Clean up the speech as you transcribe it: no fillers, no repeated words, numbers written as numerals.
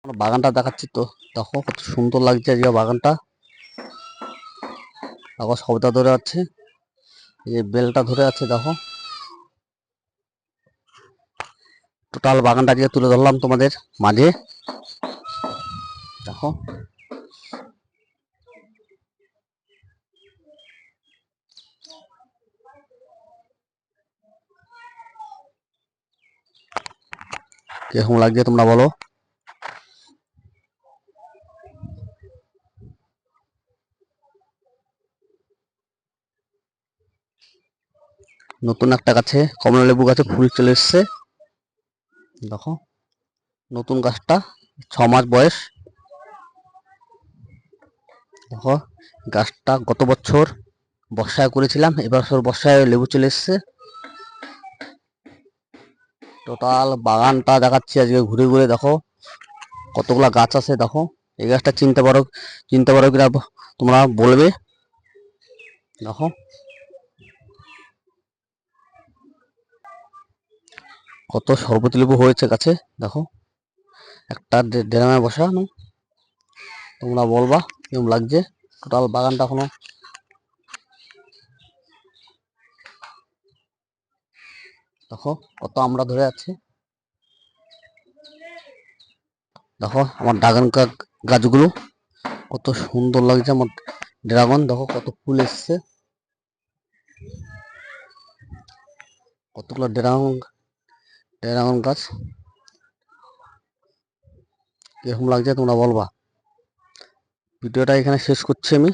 আমরা বাগানটা দেখাচ্ছি তো, দেখো কত সুন্দর লাগছে আজকে বাগানটা। দেখো সবটা ধরে আছে, এই বেলটা ধরে আছে। দেখো টোটাল বাগানটা আজকে তুলে ধরলাম তোমাদের মাঝে। দেখো কিরকম লাগছে তোমরা বলো। নতুন একটা গাছে, কমলা লেবু গাছে ফুল চলে এসছে। দেখো নতুন গাছটা 6 মাস বয়স। দেখো গাছটা গত বছর বর্ষায় করেছিলাম, এবার বর্ষায় লেবু চলে এসছে। টোটাল বাগানটা দেখাচ্ছি আজকে ঘুরে ঘুরে। দেখো কতগুলা গাছ আছে। দেখো এই গাছটা চিনতে পারো কিনা তোমরা বলবে। দেখো কত শরবতি লেবু হয়েছে গাছে। দেখো একটা ড্রামে বসানো। তোমরা বলবা কেমন লাগছে টোটাল বাগানটা এখনো। দেখো কত আমরা ধরে আছে। দেখো আমার ড্রাগন গাছগুলো কত সুন্দর লাগছে। আমার ড্রাগন দেখো কত ফুল এসছে। কতগুলো ড্রাগন ড্রাগন গাছ কিরকম লাগছে তোমরা বলবা। ভিডিওটা এখানে শেষ করছি আমি।